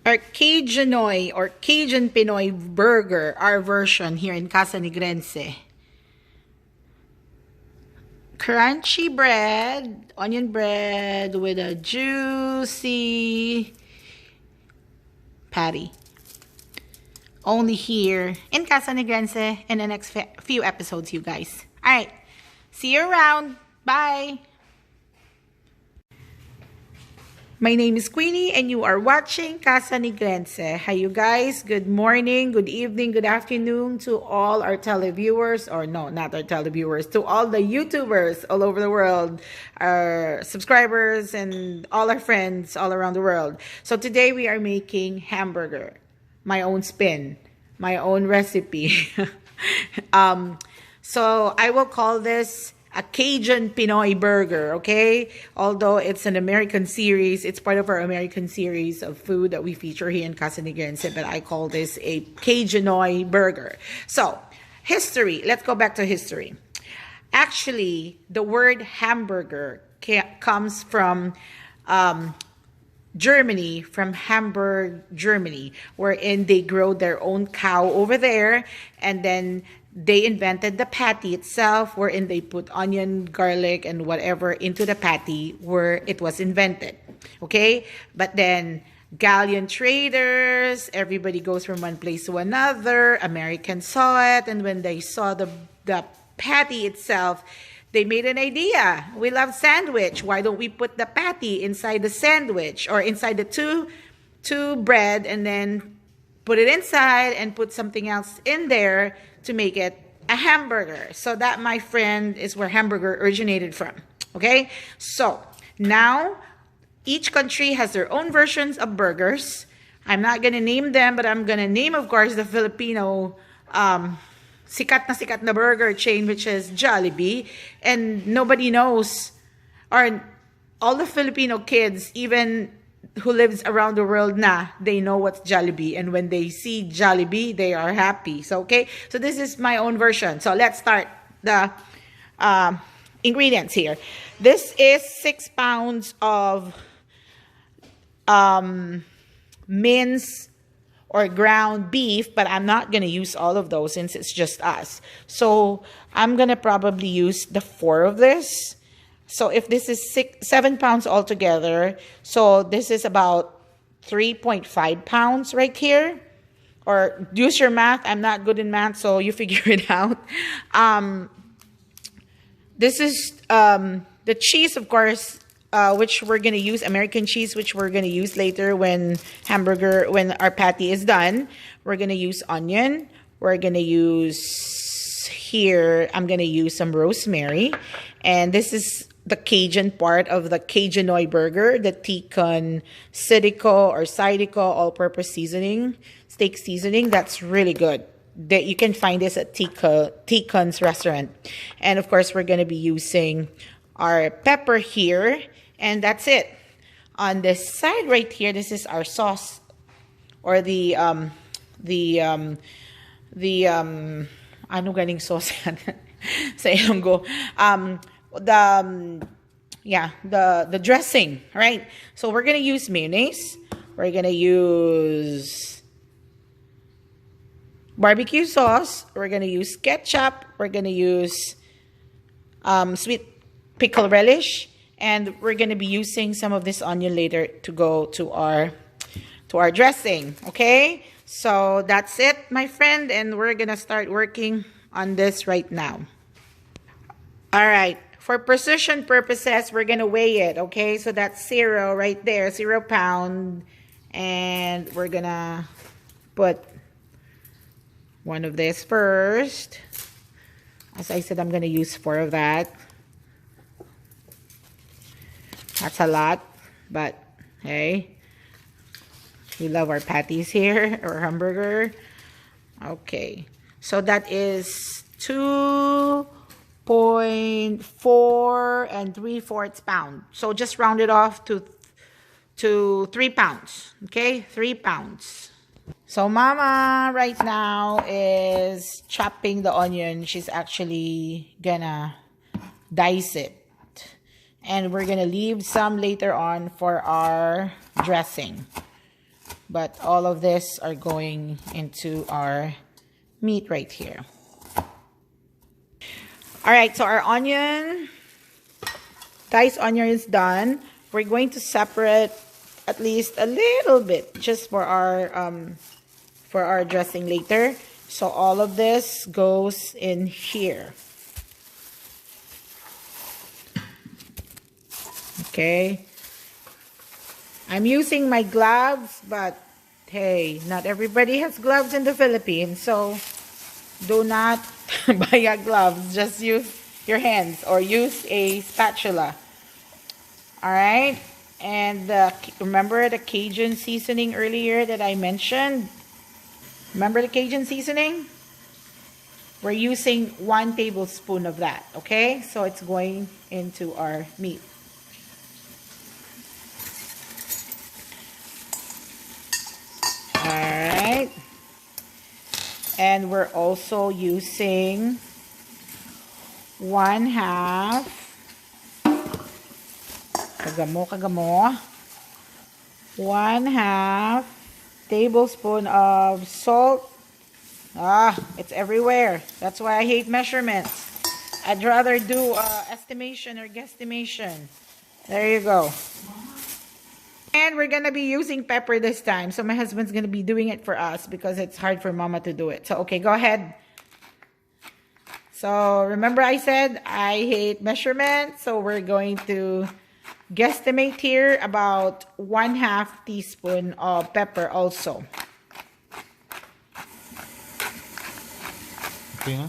Our Cajunoy or Cajun Pinoy burger, our version here in Casa Negrense. Crunchy bread, onion bread with a juicy patty. Only here in Casa Negrense in the next few episodes, you guys. Alright, see you around. Bye! My name is Queenie and you are watching Casa Negrense. Hi you guys, good morning, good evening, good afternoon to all our televiewers, or no, not our televiewers, to all the YouTubers all over the world, our subscribers and all our friends all around the world. So today we are making hamburger, my own spin, my own recipe. So I will call this a Cajun Pinoy burger, okay? Although it's an American series, it's part of our American series of food that we feature here in Casa Negrense, but I call this a Cajunoy burger. So, history. Let's go back to history. Actually, the word hamburger comes from Germany, from Hamburg, Germany, wherein they grow their own cow over there, and then they invented the patty itself, wherein they put onion, garlic, and whatever into the patty where it was invented. Okay? But then galleon traders, everybody goes from one place to another. Americans saw it, and when they saw the patty itself, they made an idea. We love sandwich. Why don't we put the patty inside the sandwich or inside the two bread, and then put it inside and put something else in there to make it a hamburger. So that, my friend, is where hamburger originated from. Okay? So now each country has their own versions of burgers. I'm not going to name them, but I'm going to name, of course, the Filipino sikat na burger chain, which is Jollibee. And nobody knows, or all the Filipino kids, even who lives around the world they know what's Jollibee, and when they see Jollibee, they are happy. So okay, so this is my own version. So let's start the ingredients here. This is 6 pounds of minced or ground beef, but I'm not gonna use all of those since it's just us. So I'm gonna probably use the 4 of this. So if this is 7 pounds altogether, so this is about 3.5 pounds right here. Or use your math. I'm not good in math, so you figure it out. This is the cheese, of course, which we're going to use, American cheese, which we're going to use later when our patty is done. We're going to use onion. We're going to use here, I'm going to use some rosemary. And this is the Cajun part of the Cajunoy burger, the Tikon Sidico or Sidico all-purpose seasoning, steak seasoning. That's really good. You can find this at Tikon's restaurant. And of course, we're going to be using our pepper here, and that's it. On this side right here, this is our sauce, or the ano ganing sauce sa Ilonggo. The dressing, right? So we're gonna use mayonnaise. We're gonna use barbecue sauce. We're gonna use ketchup. We're gonna use sweet pickle relish, and we're gonna be using some of this onion later to go to our dressing. Okay, so that's it, my friend, and we're gonna start working on this right now. All right. For precision purposes, we're going to weigh it, okay? So that's 0 right there, 0 pound. And we're going to put one of this first. As I said, I'm going to use 4 of that. That's a lot, but hey, we love our patties here, or hamburger. Okay, so that is 2.4 3/4 pound. So just round it off to 3 pounds. Okay, 3 pounds. So Mama right now is chopping the onion. She's actually gonna dice it. And we're gonna leave some later on for our dressing. But all of this are going into our meat right here. All right, so our onion, diced onion is done. We're going to separate at least a little bit just for our dressing later. So all of this goes in here. Okay. I'm using my gloves, but hey, not everybody has gloves in the Philippines, so do not buy gloves. Just use your hands or use a spatula. All right. And remember the Cajun seasoning earlier that I mentioned? Remember the Cajun seasoning? We're using 1 tablespoon of that, okay? So it's going into our meat. All right. And we're also using 1/2 kagamo 1/2 tablespoon of salt. It's everywhere. That's why I hate measurements. I'd rather do estimation or guesstimation. There you go. And we're gonna be using pepper this time. So my husband's gonna be doing it for us because it's hard for mama to do it. So okay, go ahead. So remember I said I hate measurements. So we're going to guesstimate here about 1/2 teaspoon of pepper also. Okay.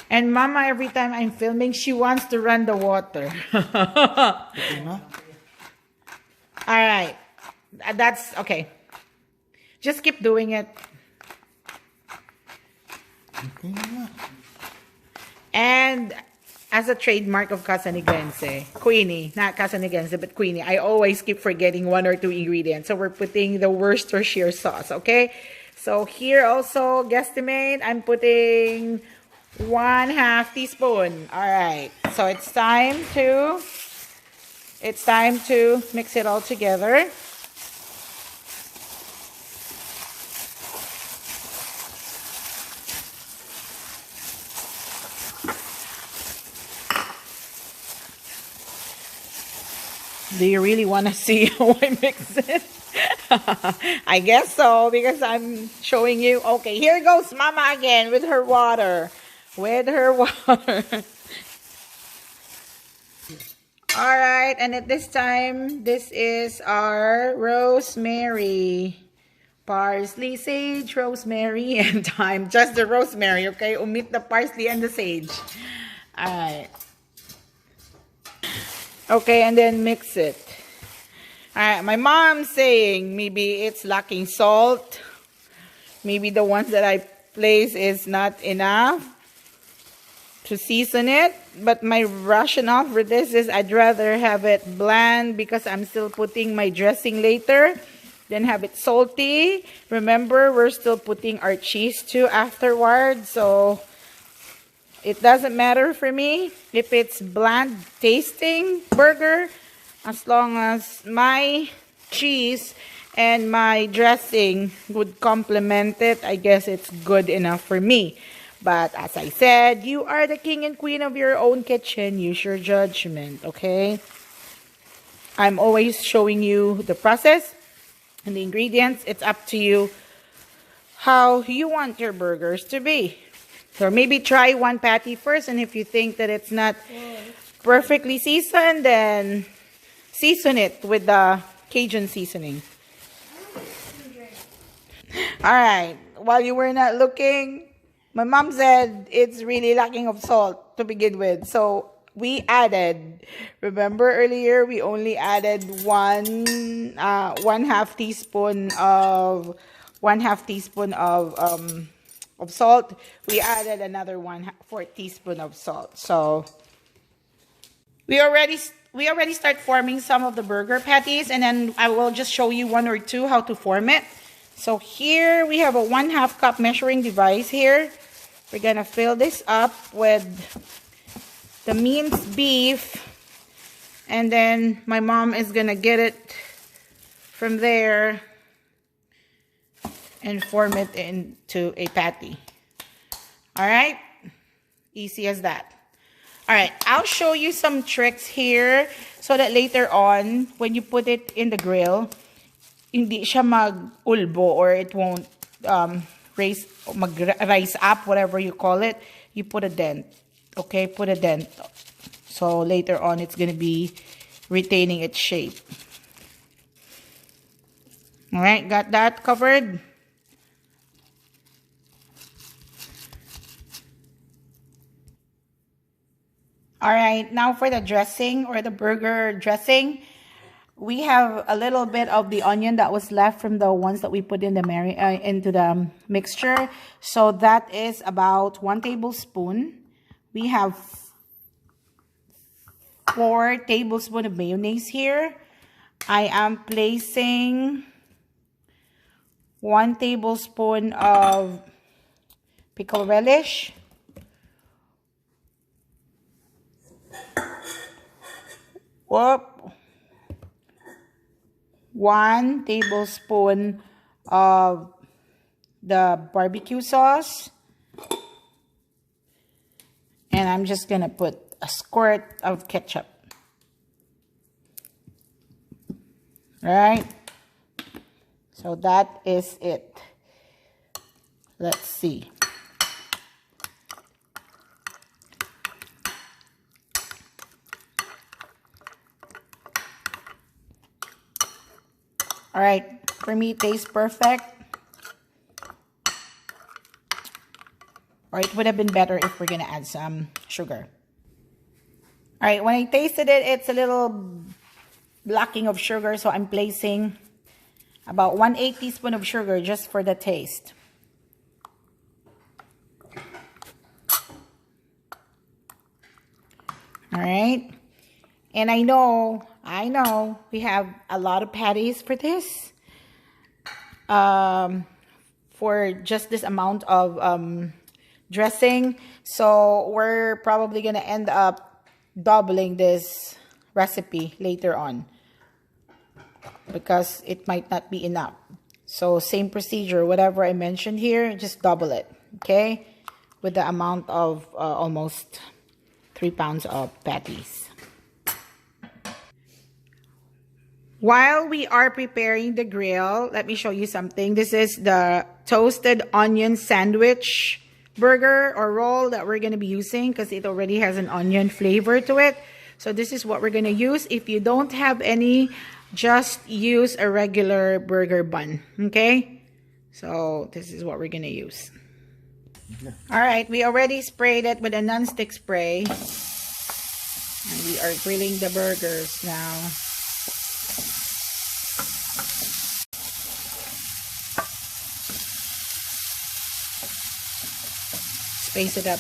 And mama, every time I'm filming, she wants to run the water. Okay. All right. That's okay. Just keep doing it. Okay. And as a trademark of Casa Negrense, Queenie, not Casa Negrense, but Queenie, I always keep forgetting 1 or 2 ingredients. So we're putting the Worcestershire sauce, okay? So here also, guesstimate, I'm putting 1/2 teaspoon. All right. So it's time to mix it all together. Do you really want to see how I mix it? I guess so, because I'm showing you. Okay, here goes Mama again with her water. With her water. Alright, and at this time, this is our rosemary. Parsley, sage, rosemary, and thyme. Just the rosemary, okay? Omit the parsley and the sage. Alright. Okay, and then mix it. Alright, my mom's saying maybe it's lacking salt. Maybe the ones that I place is not enough to season it. But my rationale for this is I'd rather have it bland because I'm still putting my dressing later. Then have it salty. Remember, we're still putting our cheese too afterwards. So it doesn't matter for me if it's bland tasting burger, as long as my cheese and my dressing would complement it. I guess it's good enough for me. But as I said, you are the king and queen of your own kitchen. Use your judgment, okay? I'm always showing you the process and the ingredients. It's up to you how you want your burgers to be. So maybe try one patty first, and if you think that it's not perfectly seasoned, then season it with the Cajun seasoning. Alright, while you were not looking, my mom said it's really lacking of salt to begin with. So we added, remember earlier, we only added 1/2 teaspoon of salt. We added another 1/4 teaspoon of salt. So we already start forming some of the burger patties, and then I will just show you 1 or 2 how to form it. So here we have a 1/2 cup measuring device here. We're gonna fill this up with the minced beef, and then my mom is gonna get it from there and form it into a patty. All right, easy as that. All right, I'll show you some tricks here so that later on, when you put it in the grill, hindi siya mag-ulbo or it won't rise up, whatever you call it. You put a dent, okay? Put a dent. So later on, it's going to be retaining its shape. All right, got that covered? All right, now for the dressing or the burger dressing, we have a little bit of the onion that was left from the ones that we put in the into the mixture. So that is about 1 tablespoon. We have 4 tablespoons of mayonnaise here. I am placing 1 tablespoon of pickle relish. Whoop. 1 tablespoon of the barbecue sauce. And I'm just going to put a squirt of ketchup. Right? So that is it. Let's see. All right, for me, it tastes perfect. Or it would have been better if we're going to add some sugar. All right, when I tasted it, it's a little lacking of sugar. So I'm placing about 1/8 teaspoon of sugar just for the taste. All right. And I know, we have a lot of patties for this. For just this amount of dressing. So we're probably going to end up doubling this recipe later on, because it might not be enough. So same procedure, whatever I mentioned here, just double it, okay? With the amount of almost 3 pounds of patties. While we are preparing the grill, let me show you something. This is the toasted onion sandwich burger or roll that we're going to be using, because it already has an onion flavor to it. So this is what we're going to use. If you don't have any, just use a regular burger bun, okay? So this is what we're going to use. All right, we already sprayed it with a non-stick spray. And we are grilling the burgers now. Space it up.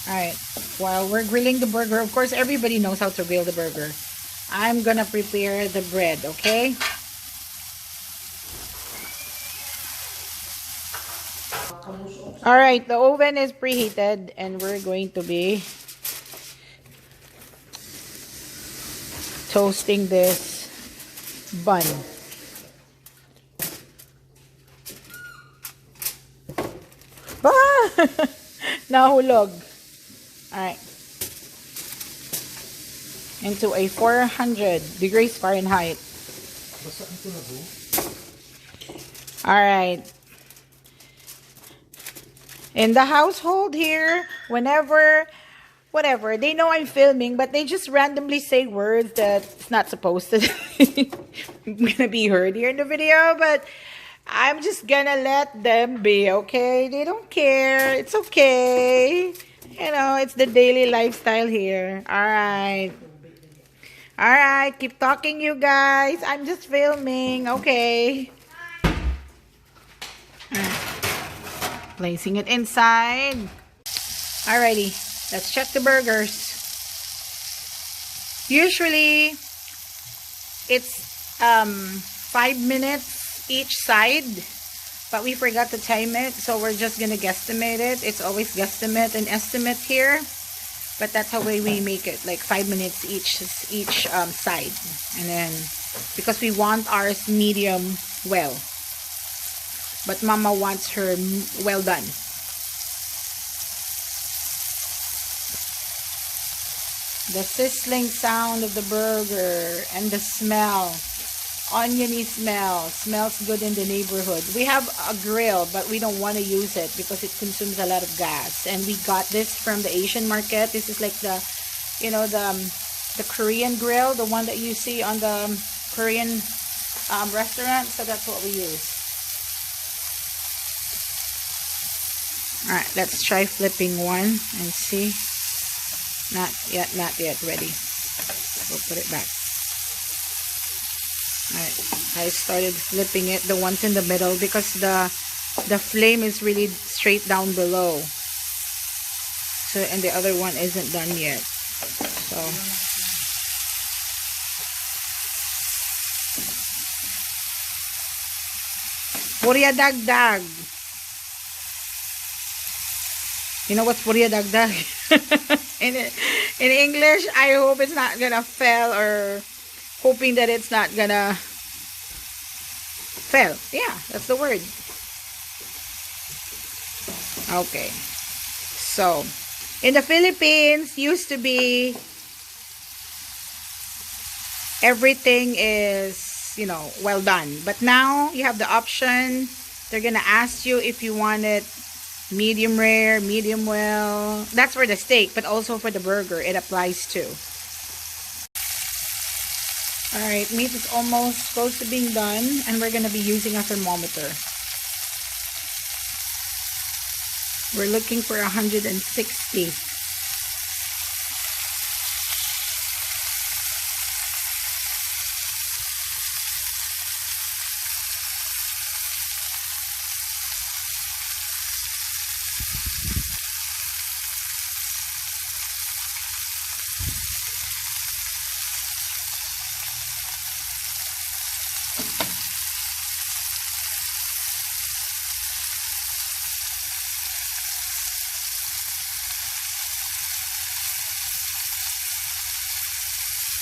Alright, while we're grilling the burger, of course everybody knows how to grill the burger. I'm gonna prepare the bread, okay? Alright, the oven is preheated and we're going to be toasting this bun. Nahulog. Alright. Into a 400 degrees Fahrenheit. Alright. In the household here, whenever, whatever, they know I'm filming, but they just randomly say words that's not supposed to gonna be heard here in the video, but I'm just gonna let them be, okay? They don't care. It's okay. You know, it's the daily lifestyle here. Alright. Alright, keep talking, you guys. I'm just filming, okay? Placing it inside. Alrighty, let's check the burgers. Usually, it's 5 minutes each side, but we forgot to time it, so we're just gonna guesstimate it. It's always guesstimate and estimate here. But that's how we make it, like 5 minutes each side. And then, because we want ours medium well. But Mama wants her well done. The sizzling sound of the burger and the smell. Oniony smell. Smells good in the neighborhood. We have a grill, but we don't want to use it because it consumes a lot of gas. And we got this from the Asian market. This is like the, you know, the Korean grill, the one that you see on the Korean restaurant. So that's what we use. Alright, let's try flipping one and see. Not yet ready. We'll put it back. Alright, I started flipping it, the ones in the middle, because the flame is really straight down below. So, and the other one isn't done yet. So, Purya dagdag. You know what's purya dagdag? In English, I hope it's not gonna fail, or hoping that it's not gonna fail. Yeah, that's the word. Okay. So, in the Philippines, used to be everything is, you know, well done. But now, you have the option. They're gonna ask you if you want it medium rare, medium well. That's for the steak, but also for the burger, it applies too. Alright, meat is almost close to being done, and we're gonna be using a thermometer. We're looking for 160.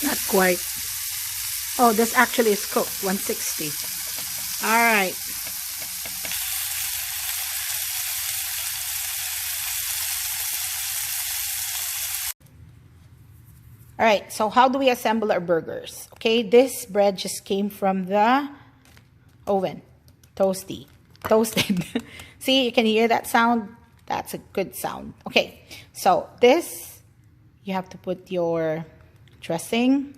Not quite. Oh, this actually is cooked. 160. Alright. Alright, so how do we assemble our burgers? Okay, this bread just came from the oven. Toasted. See, you can hear that sound? That's a good sound. Okay, so this, you have to put your dressing.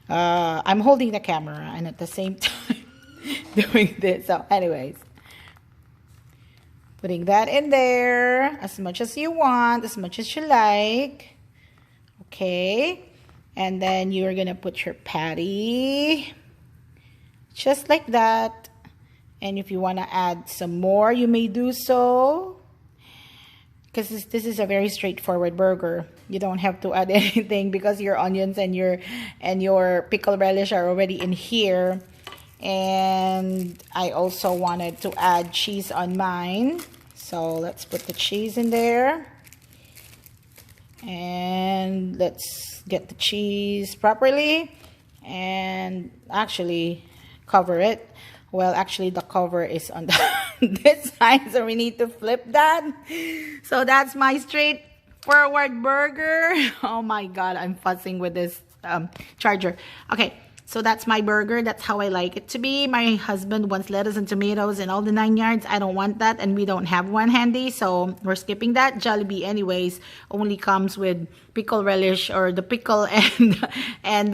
I'm holding the camera and at the same time doing this. So anyways, putting that in there as much as you want, as much as you like. Okay, and then you're gonna put your patty just like that. And if you want to add some more, you may do so, because this is a very straightforward burger. You don't have to add anything because your onions and your pickle relish are already in here. And I also wanted to add cheese on mine, so let's put the cheese in there. And let's get the cheese properly and actually cover it. Well, actually the cover is on this side, so we need to flip that. So that's my straightforward burger. Oh my god, I'm fussing with this charger. Okay, so that's my burger. That's how I like it to be. My husband wants lettuce and tomatoes and all the 9 yards. I don't want that, and we don't have one handy, so we're skipping that. Jollibee anyways only comes with pickle relish, or the pickle and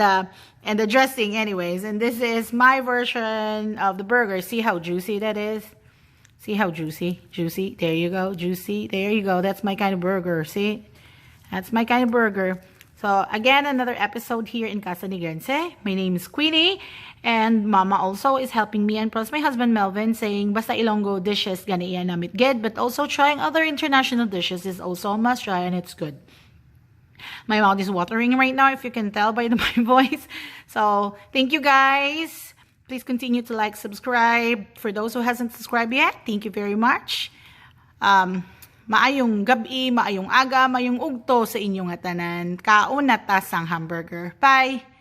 the dressing anyways. And this is my version of the burger. See how juicy that is? See how juicy? There you go. Juicy. There you go. That's my kind of burger. See? That's my kind of burger. So again, another episode here in Casa Negrense. My name is Queenie, and Mama also is helping me, and plus my husband Melvin, saying basta Ilonggo dishes gana iyan namit good, but also trying other international dishes is also a must try, and it's good. My mouth is watering right now, if you can tell by my voice. So thank you guys. Please continue to like, subscribe. For those who hasn't subscribed yet, thank you very much. Maayong gabi, maayong aga, maayong ugto sa inyong tanan. Kauna ta sang hamburger. Bye!